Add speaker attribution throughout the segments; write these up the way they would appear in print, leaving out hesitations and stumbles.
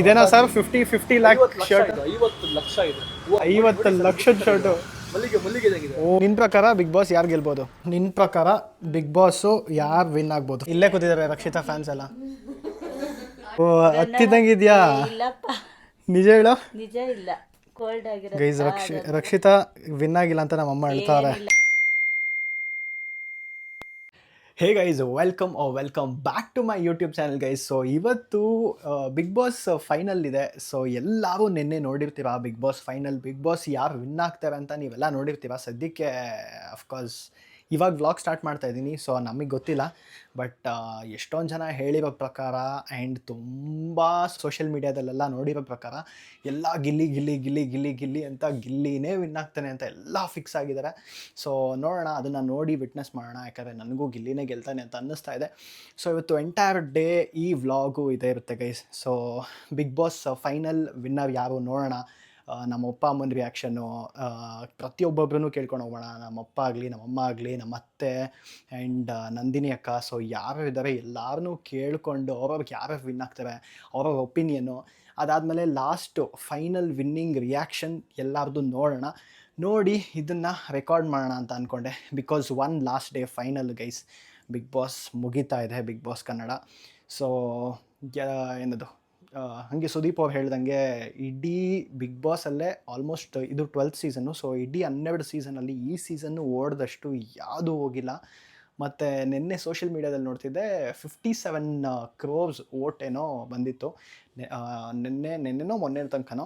Speaker 1: ಇದೇನಾ sir 50 lac shirt?
Speaker 2: 50 lakh ಇದೆ.
Speaker 1: 50 ಲಕ್ಷದ ಶರ್ಟು.
Speaker 2: ಮಲ್ಲಿಗೆ
Speaker 1: ನಿನ್ನ ಪ್ರಕಾರ ಬಿಗ್ ಬಾಸ್ ಯಾರು ಗೆಲ್ಬೋದು? ನಿನ್ನ ಪ್ರಕಾರ ಬಿಗ್ ಬಾಸ್ ಯಾರು ವಿನ್ ಆಗ್ಬೋದು? ಇಲ್ಲೇ ಕೂತಿದ್ದಾರೆ ರಕ್ಷಿತಾ ಫ್ಯಾನ್ಸ್ ಎಲ್ಲ. ಓ ಹತ್ತಿದಂಗಿದ್ಯಾ? ನಿಜ ಹೇಳೋ.
Speaker 3: ನಿಜ ಇಲ್ಲ, ಕೋಲ್ಡ್ ಆಗಿರೋ
Speaker 1: ಗೈಸ್ ರಕ್ಷಿತಾ ವಿನ್ ಆಗಿಲ್ಲ ಅಂತ ನಮ್ಮ ಅಮ್ಮ ಹೇಳ್ತಾರೆ. Hey guys, welcome back to my YouTube channel guys. So ಇವತ್ತು ಬಿಗ್ ಬಾಸ್ ಫೈನಲ್ ಇದೆ. ಸೊ ಎಲ್ಲರೂ ನಿನ್ನೆ ನೋಡಿರ್ತೀರ ಬಿಗ್ ಬಾಸ್ ಯಾರು ವಿನ್ ಆಗ್ತಾರೆ ಅಂತ ನೀವೆಲ್ಲ ನೋಡಿರ್ತೀರ. ಸದ್ಯಕ್ಕೆ ಅಫ್ಕೋರ್ಸ್ ಇವಾಗ ವ್ಲಾಗ್ ಸ್ಟಾರ್ಟ್ ಮಾಡ್ತಾ ಇದ್ದೀನಿ. ಸೊ ನಮಗೆ ಗೊತ್ತಿಲ್ಲ, ಬಟ್ ಎಷ್ಟೊಂದು ಜನ ಹೇಳಿರೋ ಪ್ರಕಾರ ಆ್ಯಂಡ್ ತುಂಬ ಸೋಷಿಯಲ್ ಮೀಡ್ಯಾದಲ್ಲೆಲ್ಲ ನೋಡಿರೋ ಪ್ರಕಾರ ಎಲ್ಲ ಗಿಲ್ಲಿ ಅಂತ ಗಿಲ್ಲಿನೇ ವಿನ್ ಆಗ್ತಾನೆ ಅಂತ ಎಲ್ಲ ಫಿಕ್ಸ್ ಆಗಿದ್ದಾರೆ. ಸೊ ನೋಡೋಣ, ಅದನ್ನು ನೋಡಿ ವಿಟ್ನೆಸ್ ಮಾಡೋಣ, ಯಾಕಂದರೆ ನನಗೂ ಗಿಲ್ಲಿನೇ ಗೆಲ್ತಾನೆ ಅಂತ ಅನ್ನಿಸ್ತಾ ಇದೆ. ಸೊ ಇವತ್ತು ಎಂಟೈರ್ ಡೇ ಈ ವ್ಲಾಗು ಇದೇ ಇರುತ್ತೆ guys. So Bigg Boss final winner ಯಾರು ನೋಡೋಣ. ನಮ್ಮ ಅಪ್ಪ ಅಮ್ಮನ ರಿಯಾಕ್ಷನ್ನು ಪ್ರತಿಯೊಬ್ಬೊಬ್ರೂ ಕೇಳ್ಕೊಂಡು ಹೋಗೋಣ. ನಮ್ಮಪ್ಪ ಆಗಲಿ, ನಮ್ಮಮ್ಮ ಆಗಲಿ, ನಮ್ಮ ಅತ್ತೆ ಆ್ಯಂಡ್ ನಂದಿನಿ ಅಕ್ಕ. ಸೊ ಯಾರು ಇದ್ದಾರೆ ಎಲ್ಲರೂ ಕೇಳಿಕೊಂಡು ಅವ್ರವ್ರಿಗೆ ಯಾರ್ಯಾರು ವಿನ್ ಆಗ್ತಾರೆ ಅವ್ರವ್ರ ಒಪಿನಿಯನ್ನು. ಅದಾದಮೇಲೆ ಲಾಸ್ಟು ಫೈನಲ್ ವಿನ್ನಿಂಗ್ ರಿಯಾಕ್ಷನ್ ಎಲ್ಲರದ್ದು ನೋಡೋಣ. ನೋಡಿ ಇದನ್ನು ರೆಕಾರ್ಡ್ ಮಾಡೋಣ ಅಂತ ಅಂದ್ಕೊಂಡೆ. Because one last day final guys, Bigg Boss ಮುಗೀತಾ ಇದೆ, ಬಿಗ್ ಬಾಸ್ ಕನ್ನಡ. ಸೊ ಏನದು ಹಾಗೆ ಸುದೀಪ್ ಅವ್ರು ಹೇಳ್ದಂಗೆ ಇಡೀ ಬಿಗ್ ಬಾಸಲ್ಲೇ ಆಲ್ಮೋಸ್ಟ್ ಇದು 12th ಸೀಸನ್ನು. ಸೊ ಇಡೀ 12 ಸೀಸನಲ್ಲಿ ಈ ಸೀಸನ್ನು ಓಡಿದಷ್ಟು ಯಾವುದೂ ಹೋಗಿಲ್ಲ. ಮತ್ತು ನಿನ್ನೆ ಸೋಷಿಯಲ್ ಮೀಡ್ಯಾದಲ್ಲಿ ನೋಡ್ತಿದ್ದೆ 57 crores ವೋಟ್ ಏನೋ ಬಂದಿತ್ತು. ನಿನ್ನೆನೋ ಮೊನ್ನೆ ತನಕನೋ.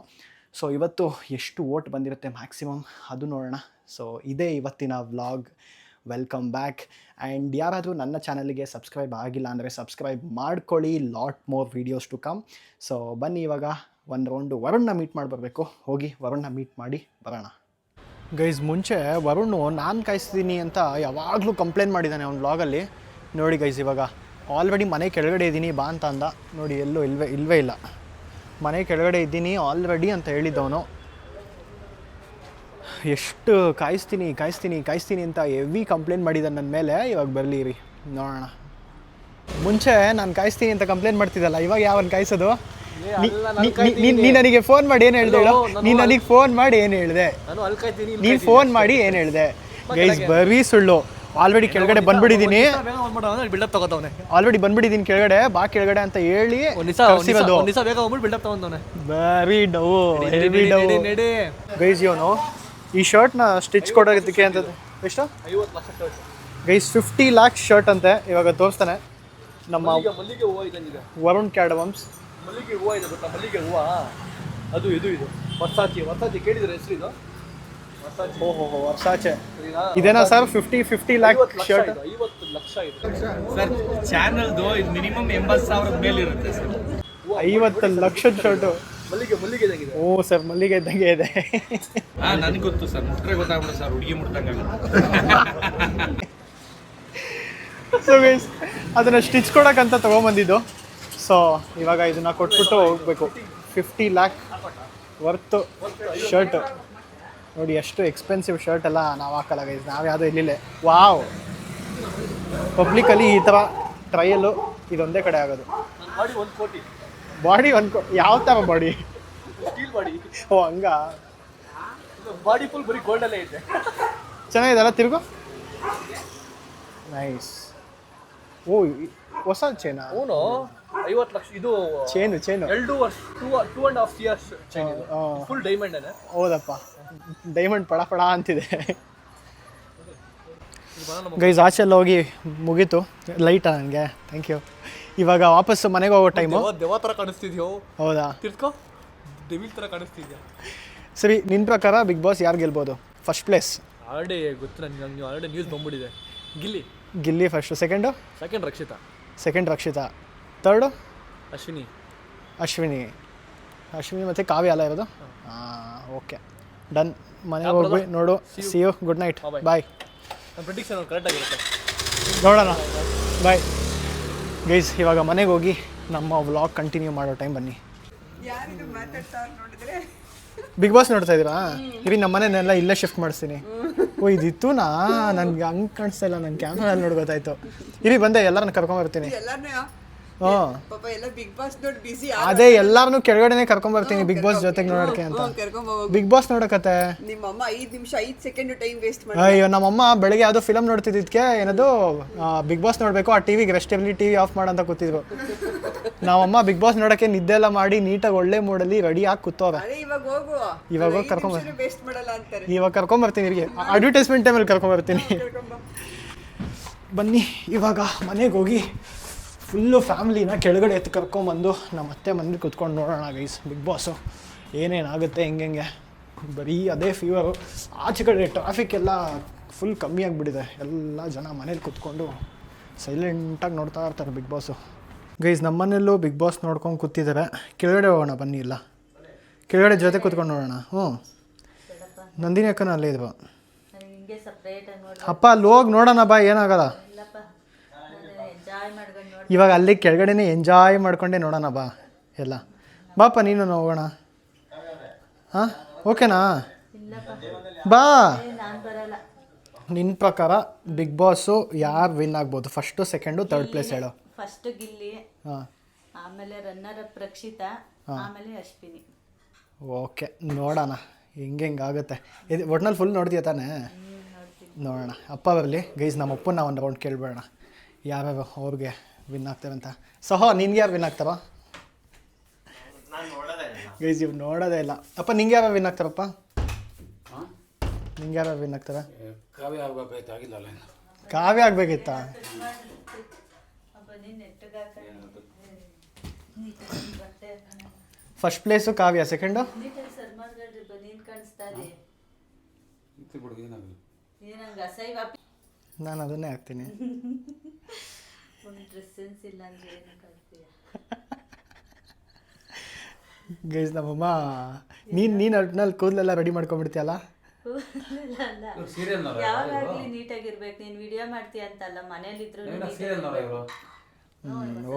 Speaker 1: ಸೊ ಇವತ್ತು ಎಷ್ಟು ವೋಟ್ ಬಂದಿರುತ್ತೆ ಮ್ಯಾಕ್ಸಿಮಮ್ ಅದು ನೋಡೋಣ. ಸೊ ಇದೇ ಇವತ್ತಿನ ವ್ಲಾಗ್. Welcome back. ಆ್ಯಂಡ್ ಯಾರಾದರೂ ನನ್ನ ಚಾನಲ್ಗೆ ಸಬ್ಸ್ಕ್ರೈಬ್ ಆಗಿಲ್ಲ ಅಂದರೆ ಸಬ್ಸ್ಕ್ರೈಬ್ ಮಾಡ್ಕೊಳ್ಳಿ. Lot more videos to come. So ಬನ್ನಿ ಇವಾಗ ಒಂದು ರೌಂಡು ವರುಣ್ನ ಮೀಟ್ ಮಾಡಿ ಬರಬೇಕು. ಹೋಗಿ ವರುಣ್ನ ಮೀಟ್ ಮಾಡಿ ಬರೋಣ. ಗೈಸ್, ಮುಂಚೆ ವರುಣ್ ನಾನು ಕಾಯಿಸ್ತೀನಿ ಅಂತ ಯಾವಾಗಲೂ ಕಂಪ್ಲೇಂಟ್ ಮಾಡಿದ್ದಾನೆ ಅವ್ನ ವ್ಲಾಗಲ್ಲಿ. ನೋಡಿ ಗೈಸ್, ಇವಾಗ ಆಲ್ರೆಡಿ ಮನೆ ಕೆಳಗಡೆ ಇದ್ದೀನಿ ಬಾ ಅಂತ ಅಂದ. ನೋಡಿ ಎಲ್ಲೂ ಇಲ್ಲವೇ ಇಲ್ಲ. ಮನೆ ಕೆಳಗಡೆ ಇದ್ದೀನಿ ಆಲ್ರೆಡಿ ಅಂತ ಹೇಳಿದ್ದವನು. ಎಷ್ಟು ಕಾಯಿಸ್ತೀನಿ ಅಂತ ಹೆವಿ ಕಂಪ್ಲೇಂಟ್ ಮಾಡಿದ್ದಾನೆ ನನ್ನ ಮೇಲೆ. ಇವಾಗ ಬರಲಿ ರೀ ನೋಡೋಣ. ಮುಂಚೆ ನಾನು ಕಾಯಿಸ್ತೀನಿ ಅಂತ ಕಂಪ್ಲೇಂಟ್ ಮಾಡ್ತಿದ್ದಲ್ಲ, ಇವಾಗ ಯಾವನ್ ಕಾಯಿಸೋದು? ನೀ ನನಗೆ ಫೋನ್ ಮಾಡಿ ಏನು ಹೇಳ್ದೆ ಹೇಳು? ನೀನು ನನಗೆ ಫೋನ್ ಮಾಡಿ ಏನು ಹೇಳಿದೆ? ನೀನು ಫೋನ್ ಮಾಡಿ ಏನು ಹೇಳಿದೆ? ಗೈಸ್ ಬರೀ ಸುಳ್ಳು. ಆಲ್ರೆಡಿ ಕೆಳಗಡೆ ಬಂದ್ಬಿಟ್ಟಿದ್ದೀನಿ, ಕೆಳಗಡೆ ಬಾ ಕೆಳಗಡೆ ಅಂತ ಹೇಳಿ ಬರೀ ಡೌ ಗೈಸ್. ಇವನು ಈ ಶರ್ಟ್ನ ಸ್ಟಿಚ್ ಕೊಡೋದಕ್ಕೆ ಅಂತ ಎಷ್ಟು? ಗೈಸ್ 50 lakhs ಶರ್ಟ್ ಅಂತೆ. ಇವಾಗ ತೋರಿಸ್ತಾನೆ ನಮ್ಮ ವರುಣ್ ಕ್ಯಾಡಮಮ್ಸ್.
Speaker 2: ಮಲ್ಲಿಗೆ ಹೂವು ಇದೆ ಗೊತ್ತಾ? ಮಲ್ಲಿಗೆ ಹೂವು ಅದು ಇದು ವರ್ಸಾಚೆ ಕೇಳಿದ್ರೆ ಹೆಸರು ಇದು?
Speaker 1: ಓಹೋ ವರ್ಸಾಚೆ. ಇದೇನಾ ಸರ್ 50 lakh ಶರ್ಟ್?
Speaker 2: 50 ಲಕ್ಷ ಇದೆ ಸರ್. ಚಾನಲ್ದು ಇದು ಮಿನಿಮಮ್ 80,000 ಮೇಲೆ ಇರುತ್ತೆ ಸರ್.
Speaker 1: 50 ಲಕ್ಷದ ಶರ್ಟು.
Speaker 2: ಮಲ್ಲಿಗೆ ಇದ್ದಂಗಿದೆ.
Speaker 1: ಓ ಸರ್, ಮಲ್ಲಿಗೆ ಇದ್ದಂಗೆ ಇದೆ.
Speaker 2: ನನಗೆ ಗೊತ್ತು ಸರ್, ಮುಟ್ರೆ ಗೊತ್ತಾಗ್ಬಿಡು ಸರ್, ಹುಡುಗಿ ಮುಟ್ದಂಗೆ.
Speaker 1: ಸೊ ಗೈಸ್, ಅದನ್ನು ಸ್ಟಿಚ್ ಕೊಡೋಕ್ಕಂತ ತೊಗೊಂಬಂದಿದ್ದು. ಸೊ ಇವಾಗ ಇದನ್ನು ಕೊಟ್ಬಿಟ್ಟು ಹೋಗಬೇಕು. 50 lakh ವರ್ತು ಶರ್ಟ್. ನೋಡಿ ಎಷ್ಟು ಎಕ್ಸ್ಪೆನ್ಸಿವ್ ಶರ್ಟ್ ಎಲ್ಲ ನಾವು ಹಾಕಲ್ಲ ಗೈಸ್, ನಾವು ಯಾವುದೋ ಇಲ್ಲಿಲ್ಲ. ವಾವ್, ಪಬ್ಲಿಕಲ್ಲಿ ಈ ಥರ ಟ್ರಯಲ್ಲು ಇದೊಂದೇ ಕಡೆ ಆಗೋದು. ಬಾಡಿ ಯಾವ ಥರ ಬಾಡಿ?
Speaker 2: Steel body.
Speaker 1: ಓ ಹಂಗ.
Speaker 2: ಬಾಡಿ ಫುಲ್ ಬರೀ ಗೋಲ್ಡಲ್ಲೇ ಇದೆ.
Speaker 1: ಚೆನ್ನಾಗಿದೆಲ್ಲ ತಿರುಗು. ನೈಸ್. ಓ ಹೊಸ ಚೇನಾ?
Speaker 2: ಅವನು 50 ಲಕ್ಷ. ಇದು
Speaker 1: ಚೇನು
Speaker 2: 2.5 years ಚೈನ್ ಇದು. ಫುಲ್ ಡೈಮಂಡ್ ಅಲ್ಲ?
Speaker 1: ಹೌದಪ್ಪ, ಡೈಮಂಡ್ ಪಡ ಅಂತಿದೆ. ಗೈಸ್ ಆಚೆಲ್ಲ ಹೋಗಿ ಮುಗೀತು. ಲೈಟಾ ನನಗೆ? Thank you. ಇವಾಗ ವಾಪಸ್ಸು ಮನೆಗೆ ಹೋಗೋ ಟೈಮು.
Speaker 2: ದೆವ್ವ ಥರ ಕಾಣಿಸ್ತಿದ್ಯೋ?
Speaker 1: ಹೌದಾ?
Speaker 2: ತಿರ್ಕೋ ಡೆವಿಲ್ ಥರ ಕಾಣಿಸ್ತಿದ್ಯಾ?
Speaker 1: ಸರಿ, ನಿನ್ನ ಪ್ರಕಾರ ಬಿಗ್ ಬಾಸ್ ಯಾರು ಗೆಲ್ಬೋದು? ಫಸ್ಟ್ ಪ್ಲೇಸ್
Speaker 2: ಆಲ್ರೆಡಿ ಗೊತ್ತು ನನಗೆ, ಆಲ್ರೆಡಿ ನ್ಯೂಸ್ ಬಂದ್ಬಿಟ್ಟಿದೆ.
Speaker 1: Gilli first. Second Rakshita. Third Ashwini ಮತ್ತು ಕಾವ್ಯ ಅಲ್ಲ ಇರೋದು? Okay, done. ಮನೆಗೆ ಹೋಗಿ ನೋಡು. See you, good night, bye.
Speaker 2: Prediction ಕರೆಕ್ಟಾಗಿರುತ್ತೆ,
Speaker 1: ನೋಡೋಣ, ಬಾಯ್. ಗೈಸ್ ಇವಾಗ ಮನೆಗೆ ಹೋಗಿ ನಮ್ಮ ವ್ಲಾಗ್ ಕಂಟಿನ್ಯೂ ಮಾಡೋ ಟೈಮ್. ಬನ್ನಿ. ಬಿಗ್ ಬಾಸ್ ನೋಡ್ತಾ ಇದ್ದೀರಾ? ಇರಿ, ನಮ್ಮ ಮನೆಯನ್ನೆಲ್ಲ ಇಲ್ಲೇ ಶಿಫ್ಟ್ ಮಾಡಿಸ್ತೀನಿ. ಓ ಇದಿತ್ತು ನನಗೆ ಹಂಗೆ ಕಾಣಿಸ್ತಾ ಇಲ್ಲ, ನನ್ನ ಕ್ಯಾಮ್ರಲ್ಲಿ ನೋಡಿ ಗೊತ್ತಾಯ್ತು. ಇರಿ ಬಂದೆ, ಎಲ್ಲರನ್ನ ಕರ್ಕೊಂಬರ್ತೀನಿ. ಹಾಂ
Speaker 4: ಪಾಪ ಎಲ್ಲ ಬಿಗ್ ಬಾಸ್ ನೋಡಿ ಬಿಸಿ
Speaker 1: ಅದೇ ಎಲ್ಲಾರನ್ನೂ ಕೆಳಗಡೆನೆ ಕರ್ಕೊಂಬರ್ತೀನಿ ಬಿಗ್ ಬಾಸ್ ಜೊತೆಗೆ ನೋಡೋಕ್ಕೆ ಅಂತ.
Speaker 4: ಕರ್ಕೊಂಬೋಗ.
Speaker 1: ಬಿಗ್ ಬಾಸ್ ನೋಡಕತ್ತೆ.
Speaker 4: ನಿಮ್ಮಮ್ಮ 5 ನಿಮಿಷ 5 ಸೆಕೆಂಡ್ ಟೈಮ್ ವೇಸ್ಟ್ ಮಾಡಿ.
Speaker 1: ಅಯ್ಯೋ ನಮ್ಮಮ್ಮ ಬೆಳಗ್ಗೆ ಯಾವುದೋ ಫಿಲಮ್ ನೋಡ್ತಿದ್ದಕ್ಕೆ ಏನದು ಬಿಗ್ ಬಾಸ್ ನೋಡಬೇಕು, ಆ ಟಿವಿಗೆ ರೆಸ್ಟೇಬಲಿ ಟಿವಿ ಆಫ್ ಮಾಡಂತ ಕೂತಿದ್ರು. ನಾವಮ್ಮ ಬಿಗ್ ಬಾಸ್ ನೋಡೋಕ್ಕೆ ನಿದ್ದೆ ಎಲ್ಲ ಮಾಡಿ ನೀಟಾಗಿ ಒಳ್ಳೆ ಮೂಡಲ್ಲಿ ರೆಡಿ ಆಗಿ ಕೂತವ್ರೆ.
Speaker 4: ಅದೇ ಇವಾಗ ಹೋಗು.
Speaker 1: ಇವಾಗ ಹೋಗಿ ಕರ್ಕೊಂಬರ್ತೀನಿ.
Speaker 4: ವೇಸ್ಟ್ ಮಾಡಲ್ಲ ಅಂತಾರೆ.
Speaker 1: ಇವಾಗ ಕರ್ಕೊಂಬರ್ತೀನಿ ಇವ್ರಿಗೆ ಅಡ್ವರ್ಟೈಸ್ಮೆಂಟ್ ಟೈಮಲ್ಲಿ ಕರ್ಕೊಂಬರ್ತೀನಿ. ಬನ್ನಿ ಇವಾಗ ಮನೆಗೆ ಹೋಗಿ ಫುಲ್ಲು ಫ್ಯಾಮ್ಲಿನ ಕೆಳಗಡೆ ಎತ್ತು ಕರ್ಕೊಂಬಂದು ನಮ್ಮ ಅತ್ತೆ ಮನೇಲಿ ಕುತ್ಕೊಂಡು ನೋಡೋಣ ಗೈಸ್ ಬಿಗ್ ಬಾಸು ಏನೇನಾಗುತ್ತೆ ಹೆಂಗೆ. ಬರೀ ಅದೇ ಫೀವರು. ಆಚೆ ಕಡೆ ಟ್ರಾಫಿಕ್ ಎಲ್ಲ ಫುಲ್ ಕಮ್ಮಿ ಆಗಿಬಿಟ್ಟಿದೆ. ಎಲ್ಲ ಜನ ಮನೇಲಿ ಕುತ್ಕೊಂಡು ಸೈಲೆಂಟಾಗಿ ನೋಡ್ತಾ ಇರ್ತಾರೆ ಬಿಗ್ ಬಾಸು. ಗೈಸ್ ನಮ್ಮನೇಲೂ ಬಿಗ್ ಬಾಸ್ ನೋಡ್ಕೊಂಡು ಕೂತಿದ್ದಾರೆ. ಕೆಳಗಡೆ ಹೋಗೋಣ ಬನ್ನಿ, ಇಲ್ಲ ಕೆಳಗಡೆ ಜೊತೆ ಕೂತ್ಕೊಂಡು ನೋಡೋಣ. ಹ್ಞೂ ನಂದಿನಿ ಅಕ್ಕನ ಅಲ್ಲೇ ಇದ್ರು.
Speaker 3: ಹಿಂಗೆ ಸಪ್ರೇಟ್ ಆಗಿ ನೋಡಿ
Speaker 1: ಅಪ್ಪ ಅಲ್ಲಿ ಹೋಗಿ ನೋಡೋಣ ಬಾ, ಏನಾಗಲ್ಲ.
Speaker 3: ಇಲ್ಲಪ್ಪ ಎಂಜಾಯ್ ಮಾಡ್ಕೊಂಡು ನೋಡಿ.
Speaker 1: ಇವಾಗ ಅಲ್ಲಿ ಕೆಳಗಡೆನೇ ಎಂಜಾಯ್ ಮಾಡ್ಕೊಂಡೇ ನೋಡೋಣ ಬಾ ಎಲ್ಲ. ಬಾಪ ನೀನು ಹೋಗೋಣ. ಹಾಂ ಓಕೆನಾ?
Speaker 3: ಇಲ್ಲಪ್ಪ
Speaker 1: ಬಾ.
Speaker 3: ನಾನು ಬರಲ್ಲ.
Speaker 1: ನಿನ್ನ ಪ್ರಕಾರ ಬಿಗ್ ಬಾಸು ಯಾರು ವಿನ್ ಆಗ್ಬೋದು? ಫಸ್ಟು ಸೆಕೆಂಡು ಥರ್ಡ್ ಪ್ಲೇಸ್ ಹೇಳು.
Speaker 3: ಫಸ್ಟ್ ಗಿಲ್ಲಿ,
Speaker 1: ಹಾಂ
Speaker 3: ಆಮೇಲೆ ರನ್ನರ್ ಅಪ್ ರಕ್ಷಿತಾ, ಆಮೇಲೆ ಅಶ್ವಿನಿ.
Speaker 1: ಓಕೆ ನೋಡೋಣ ಹೆಂಗೆ ಆಗುತ್ತೆ. ಇದು ಒಟ್ನಲ್ಲಿ ಫುಲ್ ನೋಡ್ತೀಯ ತಾನೇ? ನೋಡೋಣ. ಅಪ್ಪ ಬರಲಿ ಗೈಸ್, ನಮ್ಮ ಅಪ್ಪನ ಒಂದು ರೌಂಡ್ ಕೇಳ್ಬೇಡ ಯಾವ್ಯಾವ ಅವ್ರಿಗೆ ವಿನ್ ಆಗ್ತೇವೆ ಅಂತ. ಸಹೋ ನಿನ್ಗೆ ಯಾರು ವಿನ್ ಆಗ್ತಾರ ಗೈಸ್? ಇವ್ ನೋಡೋದೇ ಇಲ್ಲ. ಅಪ್ಪ ನಿಂಗೆ ಯಾರು ವಿನ್ ಆಗ್ತಾರಪ್ಪ? ನಿಂಗೆ ಯಾರು ವಿನ್ ಆಗ್ತಾರೆ?
Speaker 5: ಕಾವ್ಯ ಆಗ್ಬೇಕಾಯ್ತು, ಆಗಿಲ್ಲ.
Speaker 1: ಕಾವ್ಯ ಆಗ್ಬೇಕಿತ್ತಾ? ಫಸ್ಟ್ ಪ್ಲೇಸು ಕಾವ್ಯ, ಸೆಕೆಂಡು ನಾನು ಅದನ್ನೇ ಹಾಕ್ತೀನಿ. ಗೈಸ್ ನಮ್ಮಮ್ಮ ನೀನು ಒಟ್ಟಿನಲ್ಲಿ ಕೂದಲೆಲ್ಲ ರೆಡಿ ಮಾಡ್ಕೊಂಡ್ಬಿಡ್ತೀಯಲ್ಲ?
Speaker 3: ಯಾವಾಗಲೂ ನೀಟಾಗಿರ್ಬೇಕು. ನೀನು ವಿಡಿಯೋ ಮಾಡ್ತೀಯ ಅಂತಲ್ಲ, ಮನೇಲಿದ್ರು.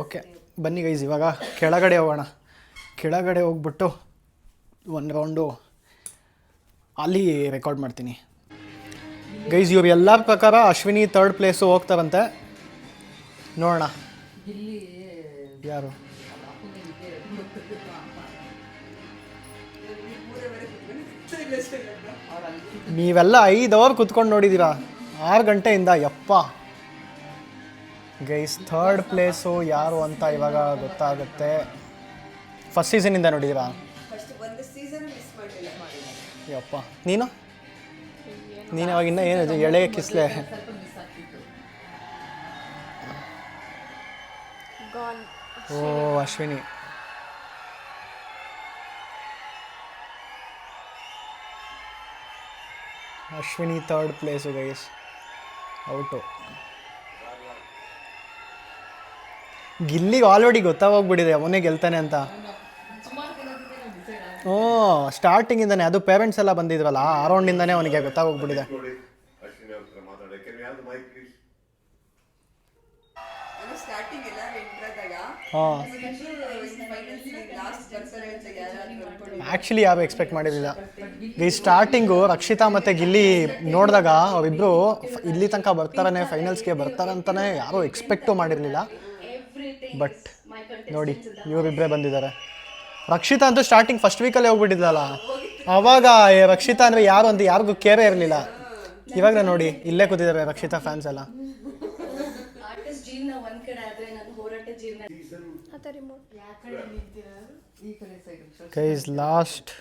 Speaker 1: ಓಕೆ ಬನ್ನಿ ಗೈಸ್, ಇವಾಗ ಕೆಳಗಡೆ ಹೋಗೋಣ. ಕೆಳಗಡೆ ಹೋಗ್ಬಿಟ್ಟು ಒಂದು ರೌಂಡು ಅಲ್ಲಿ ರೆಕಾರ್ಡ್ ಮಾಡ್ತೀನಿ ಗೈಸ್. ಇವ್ರು ಎಲ್ಲರ ಪ್ರಕಾರ ಅಶ್ವಿನಿ ಥರ್ಡ್ ಪ್ಲೇಸು ಹೋಗ್ತಾರಂತೆ. ನೋಡೋಣ ಯಾರು. ನೀವೆಲ್ಲ 5 ಅವರ್ ಕುತ್ಕೊಂಡು ನೋಡಿದ್ದೀರಾ, 6 ಗಂಟೆಯಿಂದ. ಯಪ್ಪ ಗೈಸ್ ಥರ್ಡ್ ಪ್ಲೇಸು ಯಾರು ಅಂತ ಇವಾಗ ಗೊತ್ತಾಗುತ್ತೆ. ಫಸ್ಟ್ ಸೀಸನಿಂದ ನೋಡಿದ್ದೀರಾ? ಯಪ್ಪ ನೀನು ಅವಾಗ ಇನ್ನೂ ಏನು ಎಳೆ ಕಿಸ್ಲೆ. ಓ Ashwini. Ashwini third place guys, out. ಗಿಲ್ಲಿಗೆ ಆಲ್ರೆಡಿ ಗೊತ್ತಾಗೋಗ್ಬಿಟ್ಟಿದೆ ಅವನೇ ಗೆಲ್ತಾನೆ ಅಂತ. ಹ್ಞೂ ಸ್ಟಾರ್ಟಿಂಗಿಂದಾನೆ, ಅದು ಪೇರೆಂಟ್ಸ್ ಎಲ್ಲ ಬಂದಿದ್ರಲ್ಲ ಆ ರೌಂಡಿಂದಾನೇ ಅವನಿಗೆ ಗೊತ್ತಾಗೋಗ್ಬಿಟ್ಟಿದೆ. ಹಾಂ ಆ್ಯಕ್ಚುಲಿ ಯಾರು ಎಕ್ಸ್ಪೆಕ್ಟ್ ಮಾಡಿರಲಿಲ್ಲ ಗೈಸ್. ಸ್ಟಾರ್ಟಿಂಗು ರಕ್ಷಿತಾ ಮತ್ತು ಗಿಲ್ಲಿ ನೋಡಿದಾಗ ಅವರಿಬ್ಬರು ಇಲ್ಲಿ ತನಕ ಬರ್ತಾರನೆ, ಫೈನಲ್ಸ್ಗೆ ಬರ್ತಾರಂತಲೇ ಯಾರೂ ಎಕ್ಸ್ಪೆಕ್ಟು ಮಾಡಿರಲಿಲ್ಲ. ಬಟ್ ನೋಡಿ ಇವರಿಬ್ಬರೇ ಬಂದಿದ್ದಾರೆ. ರಕ್ಷಿತಾ ಅಂತೂ ಸ್ಟಾರ್ಟಿಂಗ್ ಫಸ್ಟ್ ವೀಕಲ್ಲೇ ಹೋಗ್ಬಿಟ್ಟಿದ್ದಲ್ಲ, ಆವಾಗ ರಕ್ಷಿತಾ ಅಂದರೆ ಯಾರು ಅಂತ ಯಾರಿಗೂ ಕೇರೇ ಇರಲಿಲ್ಲ. ಇವಾಗ ನೋಡಿ ಇಲ್ಲೇ ಕೂತಿದ್ದಾರೆ ರಕ್ಷಿತಾ ಫ್ಯಾನ್ಸ್ ಎಲ್ಲ. Guys last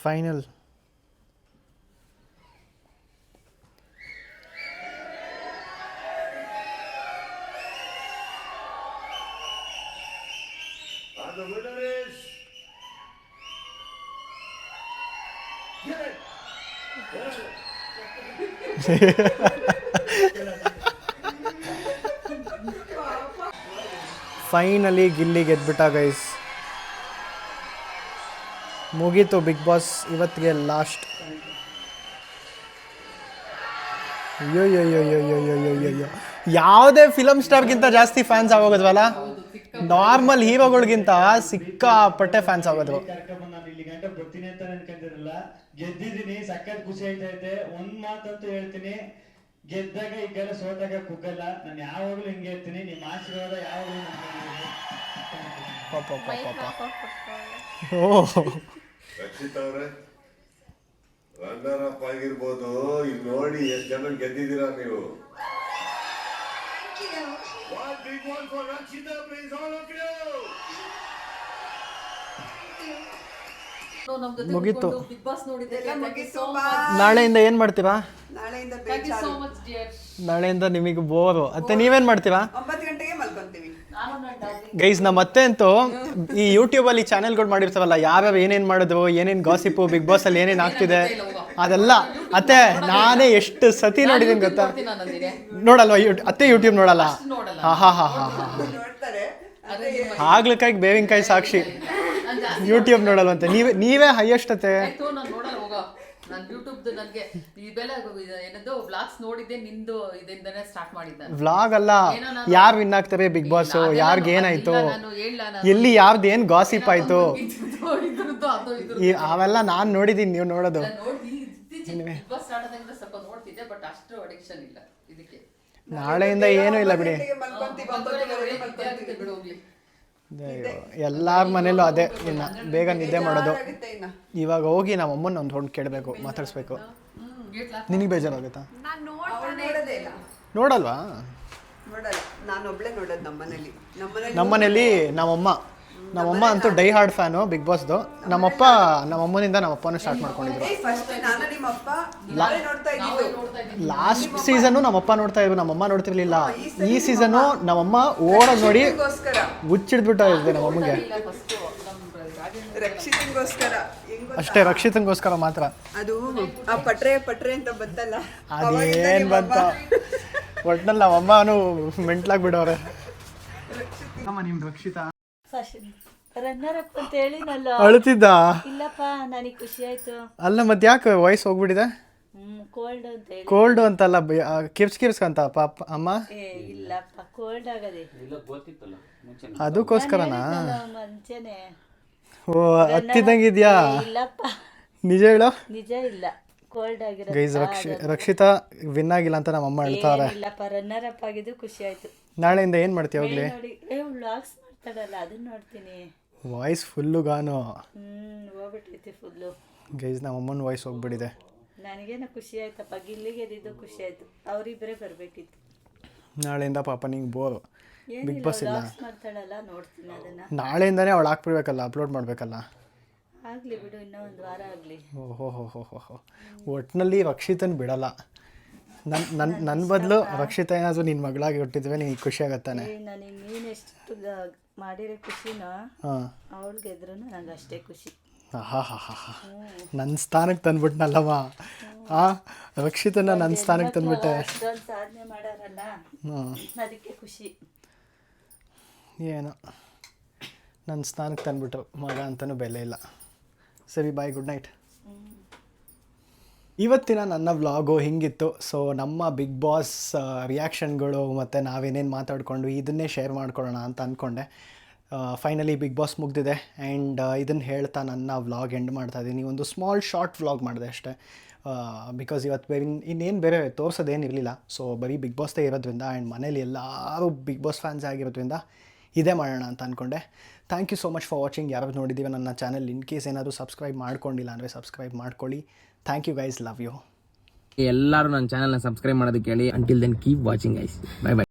Speaker 1: final.
Speaker 6: The winner is
Speaker 1: finally Gilli ಗೆದ್ಬಿಟ್ಟ ಗೈಸ್. ಮುಗೀತು ಬಿಗ್ ಬಾಸ್ ಇವತ್ತಿಗೆ ಲಾಸ್ಟ್. ಅಯ್ಯೋ ಯಾವುದೇ ಫಿಲಮ್ ಸ್ಟಾರ್ಗಿಂತ ಜಾಸ್ತಿ ಫ್ಯಾನ್ಸ್ ಆಗೋಗದ್ವಲ್ಲ, ನಾರ್ಮಲ್ ಹೀರೋಗಳಿಗಿಂತ ಸಿಕ್ಕಾಪಟ್ಟೆ ಫ್ಯಾನ್ಸ್ ಆಗೋದು.
Speaker 7: ನಾನು ಇಲ್ಲಿ ಗಂಟೆ ಬರ್ತೀನಿ ಅಂತ ಅನ್ಕೊಂಡಿರಲ್ಲ, ಗೆದ್ದಿದ್ದೀನಿ, ಸಖತ್ ಖುಷಿ ಆಯ್ತೈತೆ. ಒಂದ್ ಮಾತಂತೂ ಹೇಳ್ತೀನಿ, ಗೆದ್ದಾಗ ಈಗೆಲ್ಲ ಸೋತಾಗ ಕುಗ್ಗಲ್ಲ. ನಾನು ಯಾವಾಗಲೂ ಹಿಂಗೆ ಇರ್ತೀನಿ. ನಿಮ್ಮ ಆಶೀರ್ವಾದ ಯಾವಾಗಲೂ
Speaker 1: ಓ
Speaker 6: ರಕ್ಷಿತ್ ಅವ್ರೆ, ರನ್ನರ್ ಅಪ್ ಆಗಿರ್ಬೋದು. ಇಲ್ಲಿ ನೋಡಿ ಎಷ್ಟು ಜನ ಗೆದ್ದಿದ್ದೀರಾ ನೀವು. One big one for Rakshita, please, all of you.
Speaker 1: ಮುಗೀತು.
Speaker 3: ಬಿಗ್ ಬಾಸ್ ನೋಡಿದ್ದೆ.
Speaker 4: ಎಲ್ಲ ಮುಗೀತು ಬಾ.
Speaker 1: ನಾಳೆಯಿಂದ ಏನು ಮಾಡ್ತೀರಾ?
Speaker 4: ನಾಳೆಯಿಂದ
Speaker 3: ಥ್ಯಾಂಕ್ ಯು ಸೋ
Speaker 4: ಬೇಜಾರು.
Speaker 3: Much dear.
Speaker 1: ನಾಳೆಯಿಂದ ನಿಮಗೆ ಬೋರು ಮತ್ತೆ ನೀವೇನು ಮಾಡ್ತೀರಾ?
Speaker 4: 9 ಗಂಟೆಗೆ ಮಲ್ಕೊಂತೀವಿ.
Speaker 3: ನಾನು ನನ್ನ ಡಾರ್ಲಿಂಗ್
Speaker 1: ಗೈಸ್ ನಮ್ಮ ಅತ್ತೆ ಅಂತೂ ಈ ಯೂಟ್ಯೂಬಲ್ಲಿ ಚಾನೆಲ್ಗಳು ಮಾಡಿರ್ತಾವಲ್ಲ, ಯಾವ್ಯಾವ ಏನೇನು ಮಾಡಿದ್ರು, ಏನೇನು ಗಾಸಿಪ್ಪು, ಬಿಗ್ ಬಾಸಲ್ಲಿ ಏನೇನು ಆಗ್ತಿದೆ ಅದೆಲ್ಲ ಅತ್ತೆ ನಾನೇ ಎಷ್ಟು ಸತಿ ನೋಡಿದ್ದೀನಿ ಗೊತ್ತಾ? ನೋಡಲ್ವಾ ಅತ್ತೆ ಯೂಟ್ಯೂಬ್ ನೋಡಲ್ಲ? ಹಾ ಹಾ ಹಾ ಹಾ ಹಾ
Speaker 4: ನೋಡ್ತಾರೆ.
Speaker 1: ಆಗ್ಲಕ್ಕಾಗಿ ಬೇವಿನಕಾಯಿ ಸಾಕ್ಷಿ ಯೂಟ್ಯೂಬ್ ನೋಡಲ್ವಂತೆ. ನೀವೇ ಹೈಯೆಸ್ಟ್ ಅತ್ತೆ.
Speaker 3: ನಾನು ನೋಡಲ್ಲ ಹೋಗ. ನಾನು ಯೂಟ್ಯೂಬ್ ನನಗೆ ಇದೆಲ್ಲ ಏನದು ವ್ಲಾಗ್ಸ್ ನೋಡಿದ್ದೆ ನಿಂದು ಇದರಿಂದನೇ ಸ್ಟಾರ್ಟ್ ಮಾಡಿದ್ದೆ.
Speaker 1: ವ್ಲಾಗ್ ಅಲ್ಲ, ಯಾರು ವಿನ್ ಆಗ್ತಾರೆ ಬಿಗ್ ಬಾಸ್, ಯಾರ್ಗೆ ಏನಾಯ್ತು, ಎಲ್ಲಿ ಯಾರ್ದು ಏನು ಗಾಸಿಪ್ ಆಯ್ತು, ಅವೆಲ್ಲ ನಾನು ನೋಡಿದ್ದೀನಿ. ನೀವು ನೋಡೋದು
Speaker 3: ಬಿಗ್ ಬಾಸ್ ಸ್ಟಾರ್ಟ್ ಆದಾಗಿಂದ ಸ್ವಲ್ಪ ನೋಡ್ತಿದ್ದೆ, ಬಟ್ ಅಷ್ಟು ಅಡಿಕ್ಷನ್ ಇಲ್ಲ ಇದಕ್ಕೆ.
Speaker 1: ನಾಳೆಯಿಂದ ಏನೂ ಇಲ್ಲ ಬಿಡಿ.
Speaker 4: ಮಲ್ಕೊಂತೀವಿ. 9 ಗಂಟೆಗೆ
Speaker 3: ಬಿಡು ಹೋಗ್ಲಿ.
Speaker 1: ಎಲ್ಲಾರ ಮನೇಲೂ ಅದೇ, ಇನ್ನು ಬೇಗ ನಿದ್ದೆ ಮಾಡೋದು.
Speaker 4: ಆಗುತ್ತೆ ಇನ್ನ.
Speaker 1: ಇವಾಗ ಹೋಗಿ ನಮ್ಮ ಅಮ್ಮನ ಒಂದು ಹೊಂಡು ಕೇಳಬೇಕು, ಮಾತಾಡಿಸ್ಬೇಕು. ನಿನಗೆ ಬೇಜಾರಾಗುತ್ತಾ?
Speaker 4: ಅವ್ಳು ನೋಡೋದೇ ಇಲ್ಲ.
Speaker 1: ನೋಡಲ್ವಾ?
Speaker 4: ನೋಡಲ್ಲ. ನಾನು ಒಬ್ಳೆ ನೋಡೋದು ನಮ್ಮನೇಲಿ.
Speaker 1: ನಮ್ಮನೇಲಿ ನಮ್ಮಮ್ಮ ಅಂತೂ ಡೈ ಹಾರ್ಡ್ ಫ್ಯಾನು ಬಿಗ್ ಬಾಸ್ದು. ನಮ್ಮಪ್ಪ ನಮ್ಮಮ್ಮನಿಂದ ನಮ್ಮಪ್ಪನೂ ಸ್ಟಾರ್ಟ್ ಮಾಡ್ಕೊಂಡಿದ್ರು.
Speaker 4: ಫಸ್ಟ್ ನಾನು ನಿಮ್ಮ ಅಪ್ಪ ಇಬ್ಬರೇ ನೋಡ್ತಾ ಇದ್ದಿದ್ದು.
Speaker 1: ಲಾಸ್ಟ್ ಸೀಸನ್ನು ನಮ್ಮಪ್ಪ ನೋಡ್ತಾ ಇದ್ರು, ನಮ್ಮಮ್ಮ ನೋಡ್ತಿರ್ಲಿಲ್ಲ. ಈ ಸೀಸನ್ನು ನಮ್ಮಮ್ಮ ಓಡೋದು ನೋಡಿ
Speaker 4: ರಕ್ಷಿತಂಗೋಸ್ಕರ
Speaker 1: ಹುಚ್ಚಿಡ್ಬಿಟ್ಟು ಇದ್ದೆ ನಮ್ಮಮ್ಮಗೆ.
Speaker 4: ರಕ್ಷಿತಂಗೋಸ್ಕರ ಹೆಂಗ್ ಗೊತ್ತಾ?
Speaker 1: ಅಷ್ಟೇ, ರಕ್ಷಿತಂಗೋಸ್ಕರ ಮಾತ್ರ.
Speaker 4: ಅದು ಆ ಪಟ್ರೆ ಅಂತ ಬಂತಲ್ಲ,
Speaker 1: ಅದೇನು ಬಂತ ಒಟ್ನಲ್ಲಿ ನಮ್ಮಮ್ಮನೂ ಮೆಂಟ್ಲಾಗ್ಬಿಡವ್ರೆ. ಅಮ್ಮ ನಿಮ್ದು ರಕ್ಷಿತಾ
Speaker 3: ರನ್ನರ್ ಅಪ್ ಅಂತ ಹೇಳಿನಲ್ಲ.
Speaker 1: ಅಳ್ತಿದ್ದ?
Speaker 3: ಇಲ್ಲಪ್ಪ, ನನಗೆ ಖುಷಿ ಆಯ್ತು.
Speaker 1: ಅಲ್ಲ ಮತ್ತೆ ಯಾಕೆ ವಾಯ್ಸ್ ಹೋಗ್ಬಿಟ್ಟಿದೆ?
Speaker 3: ಕೋಲ್ಡ್ ಅಂತ ಹೇಳಿ.
Speaker 1: ಕೋಲ್ಡ್ ಅಂತಲ್ಲ, ಕಿರ್ಸ್ ಅಂತ ಪಾಪ ಅಮ್ಮ.
Speaker 3: ಇಲ್ಲಪ್ಪ, ಕೋಲ್ಡ್ ಆಗದೆ
Speaker 1: ಅದಕ್ಕೋಸ್ಕರನಾ?
Speaker 3: ಮುಂಚೆನೆ.
Speaker 1: ಓ ಹತ್ತಿದಂಗಿದ್ಯಾ?
Speaker 3: ಇಲ್ಲಪ್ಪ,
Speaker 1: ನಿಜ ಹೇಳೋ.
Speaker 3: ನಿಜ ಇಲ್ಲ, ಕೋಲ್ಡ್ ಆಗಿರೋದು.
Speaker 1: ಗೈಸ್ ರಕ್ಷಿತಾ ವಿನ್ ಆಗಿಲ್ಲ ಅಂತ ನಮ್ಮ ಅಮ್ಮ ಹೇಳ್ತಾರೆ.
Speaker 3: ಇಲ್ಲಪ್ಪ, ರನ್ನರ್ ಅಪ್ ಆಗಿದ್ದು ಖುಷಿ ಆಯ್ತು.
Speaker 1: ನಾಳೆಯಿಂದ ಏನು ಮಾಡ್ತೀಯ ಹೋಗ್ಲಿ?
Speaker 3: ನೋಡಿ ವ್ಲಾಗ್ಸ್ ಮಾಡ್ತಾರಲ್ಲ ಅದನ್ನ ನೋಡ್ತೀನಿ.
Speaker 1: ವಾಯ್ಸ್ ಫುಲ್ಲು ಗಾನು
Speaker 3: ಹೋಗ್ಬಿಟ್ಟೈತಿ ಫುಲ್ಲು.
Speaker 1: ಗೈಸ್ ನಮ್ಮ ಅಮ್ಮನ ವಾಯ್ಸ್ ಹೋಗ್ಬಿಟ್ಟಿದೆ.
Speaker 3: ನನಗೇನೋ ಖುಷಿ ಆಯ್ತಪ್ಪ, ಗಿಲ್ಲಿಗೆ ಎದ್ದಿದ್ದು ಖುಷಿ ಆಯ್ತು. ಅವರಿಬ್ಬರೇ ಬರಬೇಕಿತ್ತು.
Speaker 1: ನಾಳೆಯಿಂದ ಪಾಪ ನಿಂಗೆ ಬೋರು, ಬಿಗ್ ಬಾಸ್ ಇಲ್ಲ.
Speaker 3: ಮಾಡ್ತಾಳಲ್ಲ, ನೋಡ್ತೀನಿ ಅದನ್ನ.
Speaker 1: ನಾಳೆಯಿಂದನೇ ಅವಳು ಹಾಕ್ಬಿಡ್ಬೇಕಲ್ಲ, ಅಪ್ಲೋಡ್ ಮಾಡಬೇಕಲ್ಲ.
Speaker 3: ಆಗ್ಲಿ ಬಿಡು, ಇನ್ನೂ ಒಂದು ವಾರ ಆಗಲಿ.
Speaker 1: ಓಹೋ ಒಟ್ಟಿನಲ್ಲಿ ರಕ್ಷಿತನ ಬಿಡಲ್ಲ. ನನ್ನ ಬದಲು ರಕ್ಷಿತಾ ಏನಾದರೂ ನಿನ್ನ ಮಗಳಾಗಿ ಹುಟ್ಟಿದ್ವಿ, ನಿನಗೆ ಖುಷಿ ಆಗತ್ತಾನೆ.
Speaker 3: ನನಗೆ ನೀನು ಎಷ್ಟು ಮಾಡಿರೋ ಖುಷಿನ ಅವಳಿಗೆ ಎದ್ರೂ ನಂಗೆ ಅಷ್ಟೇ ಖುಷಿ.
Speaker 1: ನನ್ನ ಸ್ಥಾನಕ್ಕೆ ತಂದ್ಬಿಟ್ನಲ್ಲಮ್ಮ. ರಕ್ಷಿತನ ನನ್ನ ಸ್ಥಾನಕ್ಕೆ ತಂದ್ಬಿಟ್ಟೆ.
Speaker 3: ಅಷ್ಟೊಂದು ಸಾಧನೆ ಮಾಡಾರಲ್ಲ, ಅದಕ್ಕೆ ಖುಷಿ.
Speaker 1: ಏನು ನನ್ನ ಸ್ಥಾನಕ್ಕೆ ತಂದ್ಬಿಟ್ರು, ಮಗ ಅಂತಲೂ ಬೆಲೆ ಇಲ್ಲ. ಸರಿ, ಬಾಯ್, ಗುಡ್ ನೈಟ್. ಇವತ್ತಿನ ನನ್ನ ವ್ಲಾಗು ಹಿಂಗಿತ್ತು. ಸೊ ನಮ್ಮ ಬಿಗ್ ಬಾಸ್ ರಿಯಾಕ್ಷನ್ಗಳು ಮತ್ತು ನಾವೇನೇನು ಮಾತಾಡಿಕೊಂಡು ಇದನ್ನೇ ಶೇರ್ ಮಾಡ್ಕೊಳ್ಳೋಣ ಅಂತ ಅಂದ್ಕೊಂಡೆ. ಫೈನಲಿ ಬಿಗ್ ಬಾಸ್ ಮುಗ್ದಿದೆ ಆ್ಯಂಡ್ ಇದನ್ನು ಹೇಳ್ತಾ ನನ್ನ ವ್ಲಾಗ್ ಎಂಡ್ ಮಾಡ್ತಾಯಿದ್ದೀನಿ. ಒಂದು ಸ್ಮಾಲ್ ಶಾರ್ಟ್ ವ್ಲಾಗ್ ಮಾಡಿದೆ ಅಷ್ಟೇ. ಬಿಕಾಸ್ ಇವತ್ತು ಇನ್ನೇನು ಬೇರೆ ತೋರಿಸೋದೇನಿರಲಿಲ್ಲ. ಸೊ ಬರೀ ಬಿಗ್ ಬಾಸ್ದೇ ಇರೋದ್ರಿಂದ ಆ್ಯಂಡ್ ಮನೇಲಿ ಎಲ್ಲರೂ ಬಿಗ್ ಬಾಸ್ ಫ್ಯಾನ್ಸ್ ಆಗಿರೋದ್ರಿಂದ ಇದೇ ಮಾಡೋಣ ಅಂತ ಅಂದ್ಕೊಂಡೆ. Thank you so much for watching. ಯಾರು ನೋಡಿದ್ದೀವಿ ನನ್ನ ಚಾನಲ್, ಇನ್ ಕೇಸ್ ಏನಾದರೂ ಸಬ್ಸ್ಕ್ರೈಬ್ ಮಾಡ್ಕೊಂಡಿಲ್ಲ ಅಂದರೆ ಸಬ್ಸ್ಕ್ರೈಬ್ ಮಾಡ್ಕೊಳ್ಳಿ. Thank you guys, love you.
Speaker 8: ಎಲ್ಲರೂ ನನ್ನ ಚಾನಲ್ನ ಸಬ್ಸ್ಕ್ರೈಬ್ ಮಾಡೋದಕ್ಕೆ ಹೇಳಿ. Until then keep watching guys. Bye by.